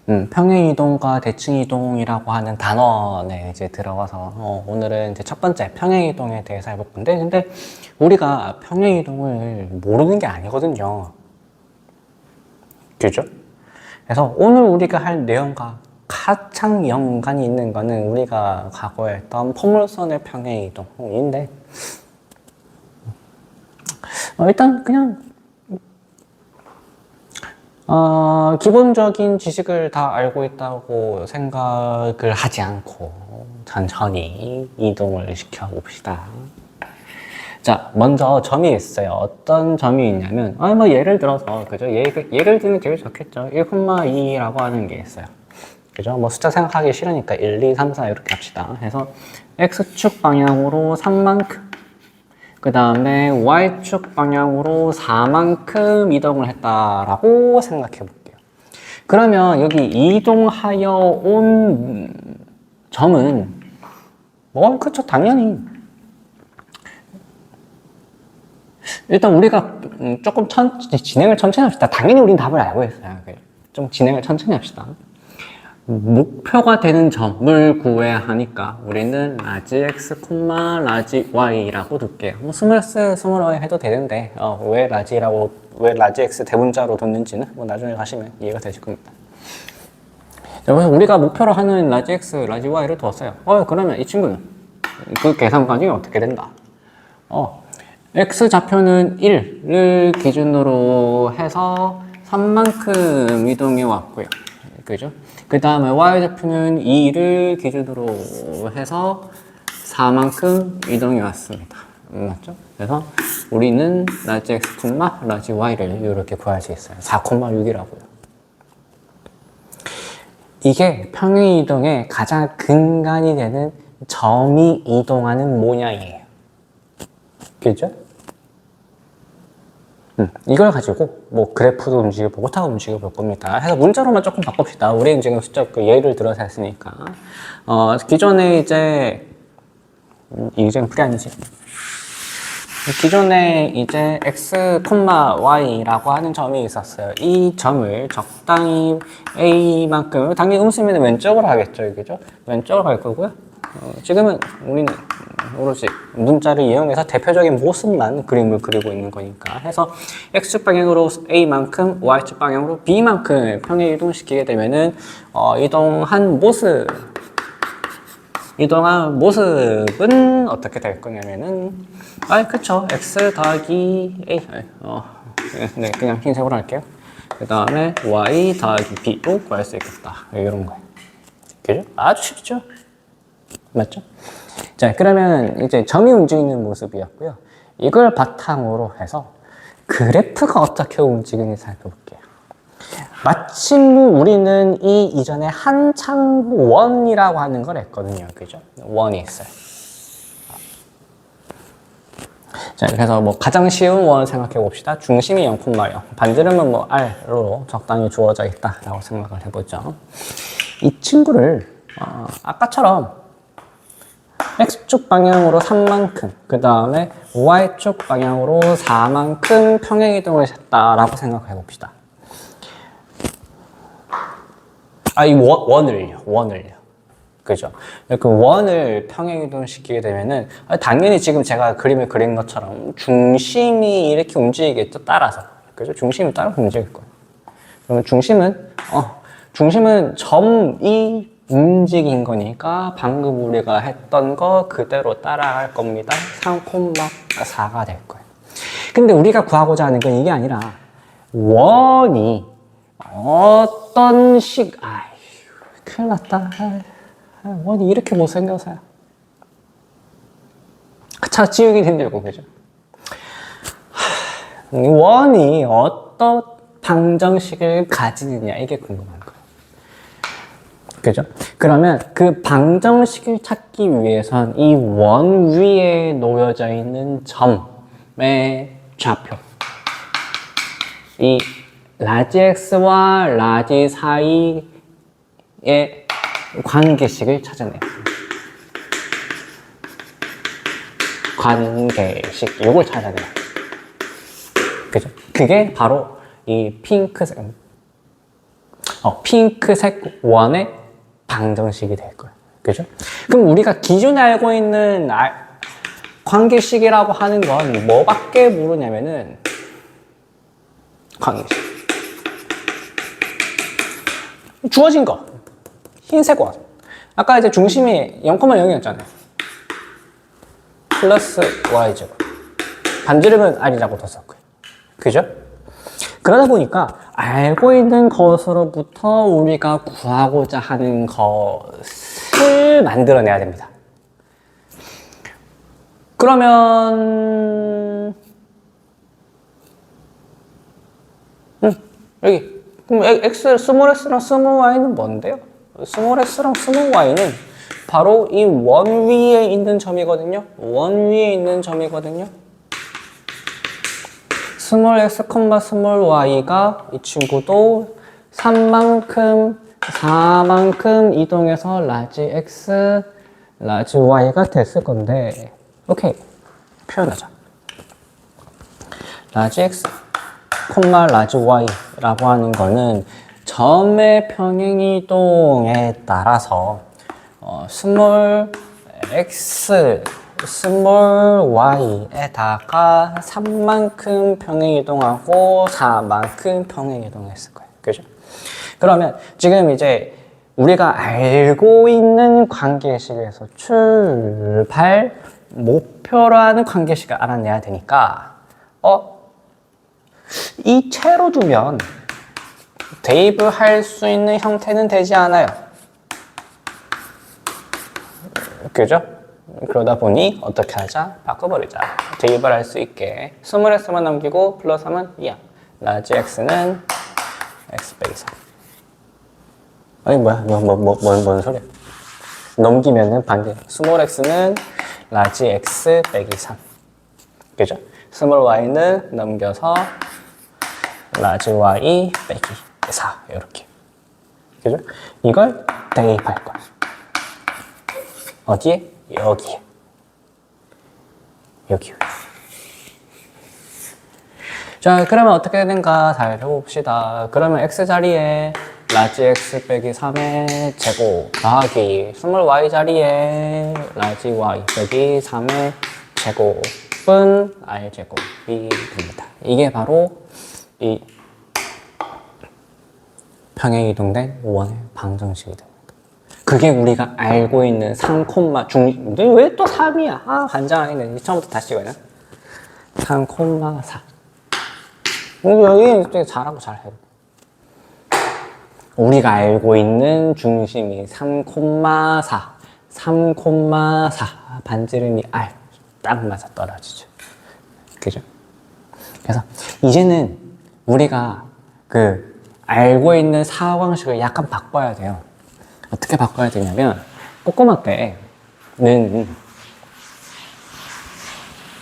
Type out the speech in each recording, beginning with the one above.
평행이동과 대칭이동이라고 하는 단원에 이제 들어가서 오늘은 이제 첫 번째 평행이동에 대해서 해볼 건데, 근데 우리가 평행이동을 모르는 게 아니거든요. 그죠? 그래서 오늘 우리가 할 내용과 가장 연관이 있는 거는 우리가 과거에 했던 포물선의 평행이동인데, 일단 그냥 기본적인 지식을 다 알고 있다고 생각을 하지 않고 천천히 이동을 시켜봅시다. 자, 먼저 점이 있어요. 어떤 점이 있냐면, 뭐 예를 들어서, 그죠? 예를 들면 되게 좋겠죠. 1,2라고 하는 게 있어요. 그죠? 뭐 숫자 생각하기 싫으니까 1, 2, 3, 4 이렇게 합시다. 해서 X축 방향으로 3만큼, 그 다음에 Y축 방향으로 4만큼 이동을 했다라고 생각해 볼게요. 그러면 여기 이동하여 온 점은 그쵸, 당연히 일단 우리가 조금 진행을 천천히 합시다. 당연히 우린 답을 알고 있어요. 좀 진행을 천천히 합시다. 목표가 되는 점을 구해야 하니까 우리는 라지 x, 라지 y라고 둘게요. 뭐 스몰스, 스몰y 해도 되는데 왜 라지 x 대문자로 뒀는지는 뭐 나중에 가시면 이해가 되실 겁니다. 그래서 우리가 목표로 하는 라지 x, 라지 y를 두었어요. 그러면 이 친구는 그 계산 과정이 어떻게 된다? x 좌표는 1을 기준으로 해서 3만큼 이동해 왔고요. 그죠? 그 다음에 y좌표는 2를 기준으로 해서 4만큼 이동해 왔습니다. 맞죠? 그래서 우리는 라지 x, 라지 y를 이렇게 구할 수 있어요. 4,6이라고요. 이게 평행이동의 가장 근간이 되는 점이 이동하는 모양이에요. 그죠? 이걸 가지고 뭐 그래프도 움직여보고 다 움직여볼 겁니다. 해서 문자로만 조금 바꿉시다. 우리는 지금 숫자 예를 들어서 했으니까 기존에 이제 풀이 아니지. 기존에 이제 x, y라고 하는 점이 있었어요. 이 점을 적당히 a만큼 당연히 음수면 왼쪽으로 하겠죠, 그죠? 왼쪽으로 갈 거고요. 지금은 우리는 오로지 문자를 이용해서 대표적인 모습만 그림을 그리고 있는 거니까 해서 x축 방향으로 a만큼 y축 방향으로 b만큼 평행 이동시키게 되면은 이동한 모습은 어떻게 될 거냐면은 그쵸, x 더하기 a 네, 그냥 흰색으로 할게요. 그 다음에 y 더하기 b로 구할 수 있겠다, 이런 거예요. 그죠? 아주 쉽죠? 맞죠? 자, 그러면 이제 점이 움직이는 모습이었고요. 이걸 바탕으로 해서 그래프가 어떻게 움직이는지 살펴볼게요. 마침 우리는 이 이전에 한창 원이라고 하는 걸 했거든요. 그죠? 원이 있어요. 자, 그래서 뭐 가장 쉬운 원 생각해 봅시다. 중심이 0,0. 반지름은 뭐 R로 적당히 주어져 있다라고 생각을 해보죠. 이 친구를 아까처럼 X축 방향으로 3만큼, 그 다음에 Y축 방향으로 4만큼 평행이동을 했다라고 생각해 봅시다. 이 원을요. 그죠? 그 원을 평행이동 시키게 되면은, 당연히 지금 제가 그림을 그린 것처럼 중심이 이렇게 움직이겠죠? 따라서. 그죠? 중심이 따라서 움직일 거예요. 그러면 중심은 점이 움직인 거니까 방금 우리가 했던 거 그대로 따라갈 겁니다. 3,4가 될 거예요. 근데 우리가 구하고자 하는 건 이게 아니라 원이 어떤 큰일 났다. 원이 이렇게 못생겨서요. 차 지우기 힘들고, 그죠? 원이 어떤 방정식을 가지느냐, 이게 궁금한 거예요. 그죠? 그러면 그 방정식을 찾기 위해선 이 원 위에 놓여져 있는 점의 좌표, 이 라지 x와 라지 사이의 관계식을 찾아내요. 관계식, 요걸 찾아내요. 그죠? 그게 바로 이 핑크색, 핑크색 원의 방정식이 될 거예요. 그죠? 그럼 우리가 기존에 알고 있는 관계식이라고 하는 건 뭐밖에 모르냐면은 관계식. 주어진 거. 흰색 원. 아까 이제 중심이 0,0이었잖아요. 플러스 y제곱. 반지름은 r이라고 뒀었고요. 그죠? 그러다 보니까 알고 있는 것으로부터 우리가 구하고자 하는 것을 만들어내야 됩니다. 그러면 여기 그럼 x, 스몰 x랑 스몰 y는 뭔데요? 스몰 x랑 스몰 y는 바로 이 원 위에 있는 점이거든요. 원 위에 있는 점이거든요. 스몰 x, 스몰 y가 이 친구도 3만큼, 4만큼 이동해서 라지 x, 라지 y가 됐을 건데, 오케이. 표현하자. 라지 x, 라지 y라고 하는 거는 점의 평행이동에 따라서 스몰 x, 스몰 y에다가 3만큼 평행이동하고 4만큼 평행이동했을 거예요. 그죠? 그러면 지금 이제 우리가 알고 있는 관계식에서 출발 목표라는 관계식을 알아내야 되니까 이 채로 두면 대입을 할 수 있는 형태는 되지 않아요. 그죠? 그러다 보니 어떻게 하자? 바꿔버리자. 대입을 할 수 있게 스몰 x만 남기고 플러스 하면 2야. 라지 x는 x 빼기 3. 아니 뭐야? 뭔 소리야? 넘기면은 반대. 스몰 x는 라지 x 빼기 3. 그죠? 스몰 y는 넘겨서 라지 y 빼기 4. 이렇게. 그죠? 이걸 대입할 거야. 어디에? 여기에. 여기. 자, 그러면 어떻게 되는가 살펴봅시다. 그러면 x 자리에 라지 x 빼기 3의 제곱 더하기 스몰 y 자리에 라지 y 빼기 3의 제곱은 r 제곱이 됩니다. 이게 바로 이 평행이동된 원의 방정식이 됩니다. 그게 우리가 알고 있는 3, 근데 왜 또 3이야? 아, 환장하겠네. 처음부터 다시 찍어야 3,4. 여기 잘하고 잘해. 우리가 알고 있는 중심이 3,4. 3,4. 반지름이 R. 딱 맞아 떨어지죠. 그죠? 그래서 이제는 우리가 알고 있는 사고방식을 약간 바꿔야 돼요. 어떻게 바꿔야 되냐면 꼬꼬마 때는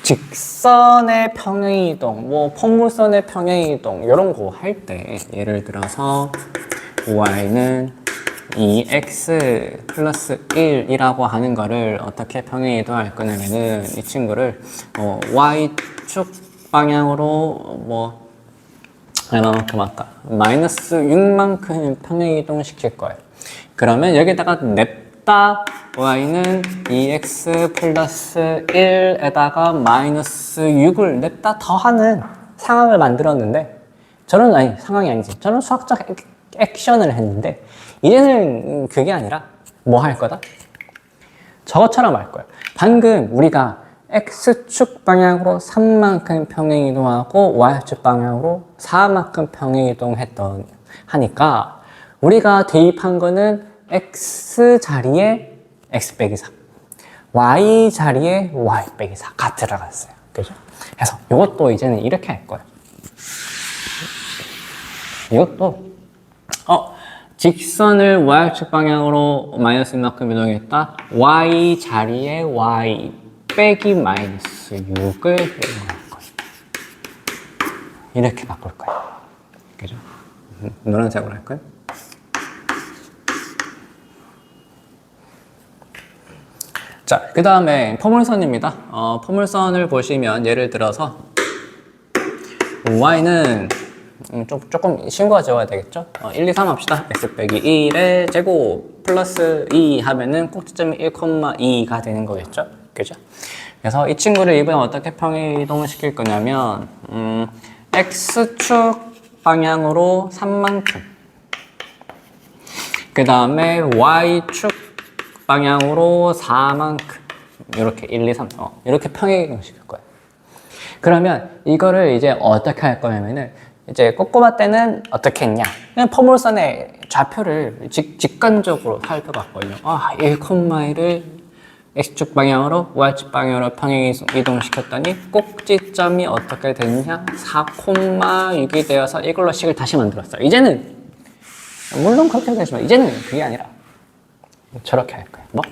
직선의 평행이동, 포물선의 평행이동 이런 거 할 때 예를 들어서 y는 2x 플러스 1이라고 하는 거를 어떻게 평행이동할 거냐면은 이 친구를 y축 방향으로 얼마만큼 할까? 마이너스 6만큼 평행이동 시킬 거예요. 그러면 여기다가 냅다 y는 2x 플러스 1에다가 마이너스 6을 냅다 더하는 상황을 만들었는데 상황이 아니지. 저는 수학적 액션을 했는데 이제는 그게 아니라 뭐 할 거다? 저것처럼 할 거예요. 방금 우리가 x축 방향으로 3만큼 평행이동하고 y축 방향으로 4만큼 평행이동 하니까 우리가 대입한 거는 x 자리에 x 빼기 4, y 자리에 y 빼기 4가 들어갔어요. 그죠? 그래서 이것도 이제는 이렇게 할 거예요. 이것도 직선을 y축 방향으로 마이너스 만큼 이동했다. y 자리에 y 빼기 마이너스 6을 이용할 거예요. 이렇게 바꿀 거예요. 그죠? 노란색으로 할까요? 자, 그 다음에 포물선입니다. 포물선을 보시면 예를 들어서 y는 조금 쉬운 거 적어야 되겠죠? 1, 2, 3 합시다. x 빼기 1의 제곱 플러스 2 하면은 꼭지점이 1,2가 되는 거겠죠? 그죠? 그래서 이 친구를 이번에 어떻게 평행 이동을 시킬 거냐면 x축 방향으로 3만큼 그 다음에 y축 방향으로 4만큼 이렇게 1, 2, 3 이렇게 평행 이동을 시킬 거예요. 그러면 이거를 이제 어떻게 할 거냐면은 이제 꼬꼬마 때는 어떻게 했냐? 그냥 포물선의 좌표를 직관적으로 살펴봤거든요. 1,1을 x축 방향으로 y축 방향으로 평행 이동시켰더니 꼭지점이 어떻게 됐냐? 4,6이 되어서 이걸로 식을 다시 만들었어요. 이제는 물론 그렇게 되지만 이제는 그게 아니라 저렇게 할 거예요. 뭐?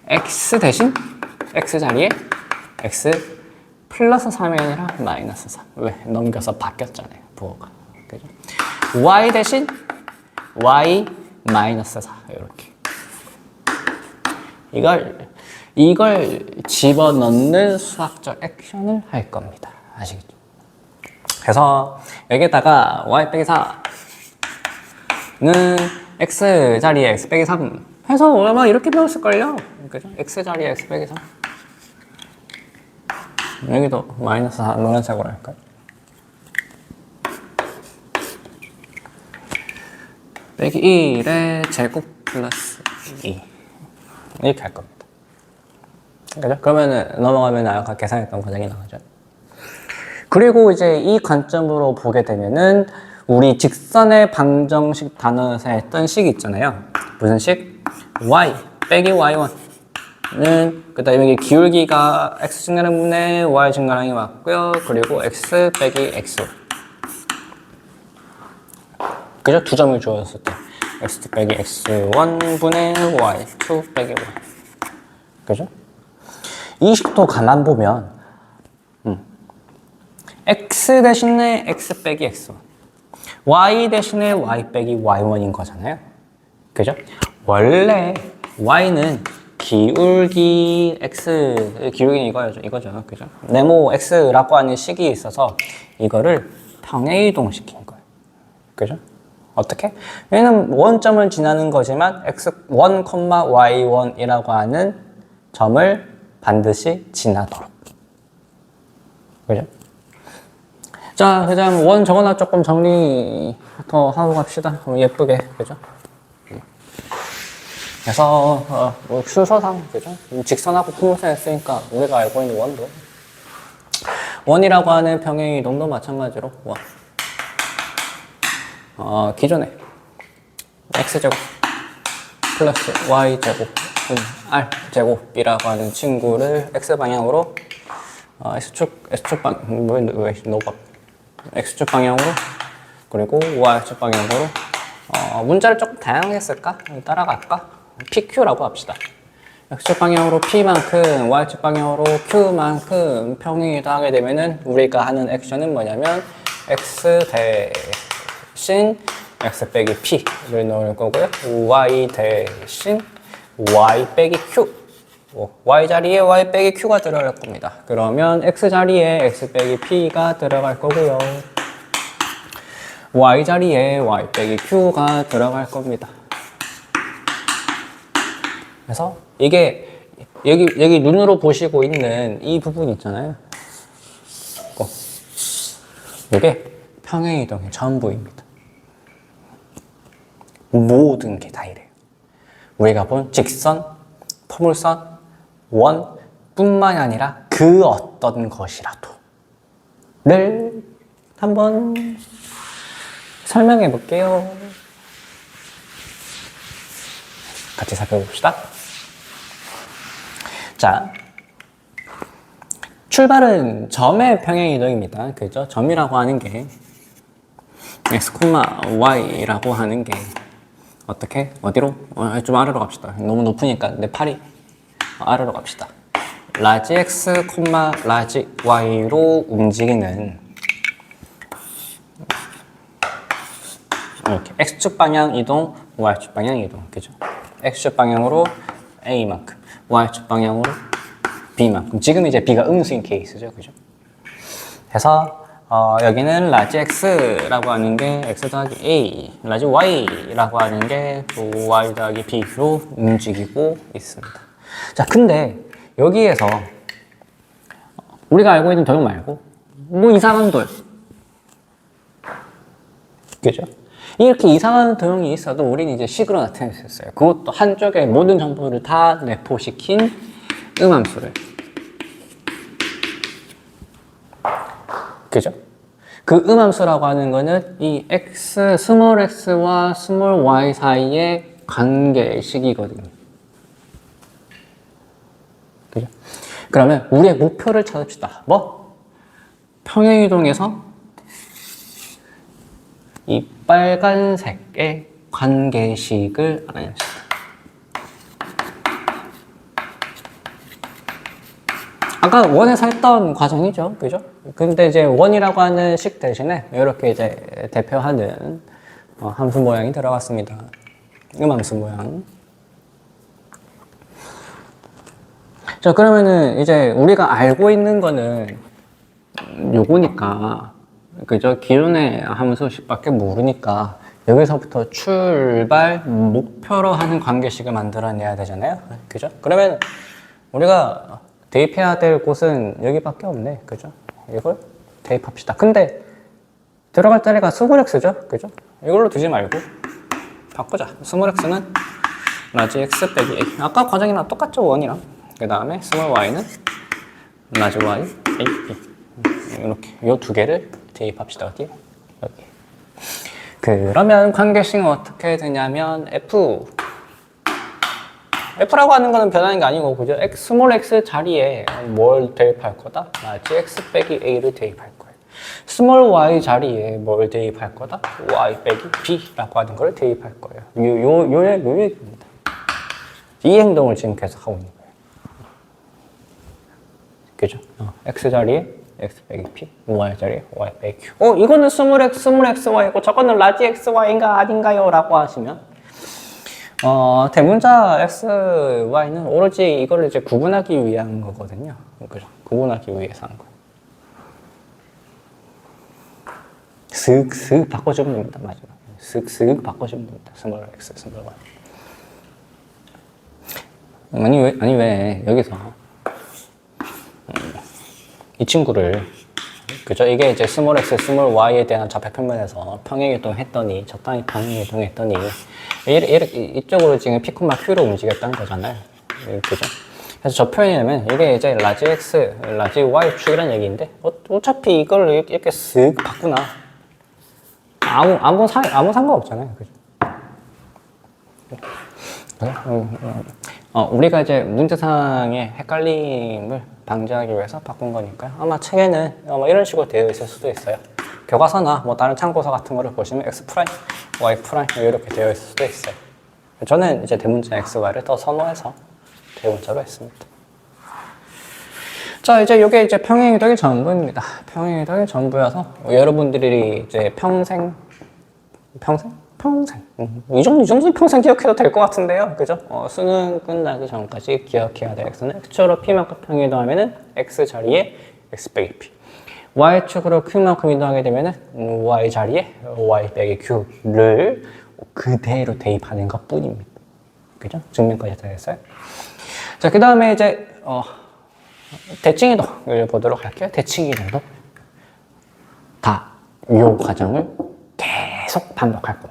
x 대신 x 자리에 x 플러스 3이 아니라 마이너스 3. 왜? 넘겨서 바뀌었잖아요. 부호가. 그죠? y 대신 y 마이너스 4. 이렇게. 이걸 집어넣는 수학적 액션을 할 겁니다. 아시겠죠? 그래서 여기에다가 y 빼기 4는 x 자리에 x 빼기 3 해서 아마 이렇게 배웠을걸요? 그죠? x 자리에 x 빼기 3. 여기도 마이너스 4 노란색으로 할까요? 빼기 1의 제곱 플러스 2 이렇게 할 겁니다. 그죠? 그러면은 넘어가면 아까 계산했던 과정이 나오죠. 그리고 이제 이 관점으로 보게 되면은 우리 직선의 방정식 단어에서 했던 식 있잖아요. 무슨 식? y 빼기 y1 그 다음에 여기 기울기가 x 증가량분의 y 증가량이 맞고요. 그리고 x 빼기 x 그죠? 두 점을 주어졌을 때 x 빼기 x1분의 y2 빼기 y 그죠? 이 식도 가만 보면 x 대신에 x 빼기 x1 y 대신에 y 빼기 y1인 거잖아요. 그죠? 원래 y는 기울기 x, 기울기는 이거죠. 그죠? 네모 x라고 하는 식이 있어서 이거를 평행이동 시킨 거예요. 그죠? 어떻게? 얘는 원점을 지나는 거지만 x1, y1이라고 하는 점을 반드시 지나도록. 그죠? 자, 그 다음 원 저거나 조금 정리 더 하고 갑시다. 예쁘게. 그죠? 그래서 뭐 순서상 그죠? 직선하고 포물선 했으니까 우리가 알고 있는 원도 원이라고 하는 평행이동도 마찬가지로 원 기존에 x제곱 플러스 y제곱 r제곱이라고 하는 친구를 x방향으로 x축 방향으로 그리고 y축 방향으로 문자를 조금 다양하게 쓸까? 따라갈까? PQ라고 합시다. x축 방향으로 P만큼 y축 방향으로 Q만큼 평행이동하게 되면은 우리가 하는 액션은 뭐냐면 x 대신 x 빼기 P를 넣을 거고요. y 대신 y 빼기 Q y 자리에 y 빼기 Q가 들어갈 겁니다. 그러면 x 자리에 x 빼기 P가 들어갈 거고요. y 자리에 y 빼기 Q가 들어갈 겁니다. 그래서 이게 여기 눈으로 보시고 있는 이 부분 있잖아요. 이게 평행이동의 전부입니다. 모든 게 다 이래요. 우리가 본 직선, 포물선, 원 뿐만이 아니라 그 어떤 것이라도를 한번 설명해 볼게요. 같이 살펴봅시다. 자, 출발은 점의 평행이동입니다. 그죠? 점이라고 하는 게 x, y라고 하는 게 어떻게? 어디로? 좀 아래로 갑시다. 너무 높으니까 내 팔이 아래로 갑시다. 라지 x, 라지 y로 움직이는 이렇게 x축 방향 이동, y축 방향 이동. 그죠? x축 방향으로 a만큼, y축 방향으로 b만큼. 지금 이제 b가 음수인 케이스죠. 그죠? 그래서 여기는 라지 x라고 하는 게 x 더하기 a, 라지 y라고 하는 게 y 더하기 b로 움직이고 있습니다. 자, 근데 여기에서 우리가 알고 있는 도형 말고 뭐 이상한 도형, 그죠? 이렇게 이상한 도형이 있어도 우리는 이제 식으로 나타낼 수 있어요. 그것도 한쪽에 모든 정보를 다 내포시킨 음함수를. 그죠? 그 음함수라고 하는 거는 이 x, 스몰 x와 스몰 y 사이의 관계식이거든요. 그죠? 그러면 우리의 목표를 찾읍시다. 뭐? 평행이동에서 이 빨간색의 관계식을 알아냅시다. 아까 원에서 했던 과정이죠. 그죠? 근데 이제 원이라고 하는 식 대신에 이렇게 이제 대표하는 함수 모양이 들어갔습니다. 음함수 모양. 자, 그러면은 이제 우리가 알고 있는 거는 요거니까, 그죠? 기존의 함수식밖에 모르니까 여기서부터 출발 목표로 하는 관계식을 만들어내야 되잖아요. 그죠? 그러면 우리가 대입해야 될 곳은 여기밖에 없네. 그죠? 이걸 대입합시다. 근데 들어갈 자리가 스몰 x죠? 그죠? 이걸로 두지 말고 바꾸자. 스몰 x는 라지 x 빼기 a. 아까 과정이랑 똑같죠? 원이랑. 그 다음에 스몰 y는 라지 y a b. 이렇게 이 두 개를 대입합시다. 어디? 여기. 그러면 관계식은 어떻게 되냐면 F라고 하는 거는 변하는 게 아니고, 그죠? 스몰 x 자리에 뭘 대입할 거다? 라지 x 빼기 a를 대입할 거예요. 스몰 y 자리에 뭘 대입할 거다? y 빼기 b라고 하는 걸 대입할 거예요. 요 얘기입니다. 이 행동을 지금 계속 하고 있는 거예요. 그죠? x 자리에 x 빼기 p, y 자리에 y 빼기 q. 이거는 스몰 x, y고 저거는 라지 x, y인가 아닌가요? 라고 하시면 대문자 x, y는 오로지 이걸 이제 구분하기 위한 거거든요. 그죠? 구분하기 위해서 한 거예요. 슥슥 바꿔주면 됩니다. 마지막에. 슥슥 바꿔주면 됩니다. 스몰 x, 스몰 y. 아니 왜 여기서 이 친구를, 그죠? 이게 이제 스몰 x, 스몰 y에 대한 좌표평면에서 평행이동 했더니, 적당히 평행이동 했더니, 이쪽으로 지금 p, q로 움직였다는 거잖아요. 그죠? 그래서 저 표현이라면 이게 이제 라지 x, 라지 y 축이라는 얘기인데, 어차피 이걸 이렇게 쓱 바꾸나. 아무 상관없잖아요. 그죠? 우리가 이제 문제상의 헷갈림을 방지하기 위해서 바꾼 거니까요. 아마 책에는 이런 식으로 되어 있을 수도 있어요. 교과서나 뭐 다른 참고서 같은 거를 보시면 x 프라임, y 프라임 이렇게 되어 있을 수도 있어요. 저는 이제 대문자 x, y를 더 선호해서 대문자로 했습니다. 자, 이제 이게 이제 평행이동의 전부입니다. 평행이동의 전부여서 여러분들이 이제 평생 이 정도 평생 기억해도 될 것 같은데요. 그죠? 수능 끝나기 전까지 기억해야 될 x는 x축으로 p만큼 평행이동하면은 x 자리에 x 빼기 p, y축으로 q만큼 이동하게 되면은 y 자리에 y 빼기 q를 그대로 대입하는 것 뿐입니다. 그죠? 증명까지 다 됐어요. 자, 그 다음에 이제 대칭이동을 보도록 할게요. 대칭이동도 다 이 과정을 계속 반복할 겁니다.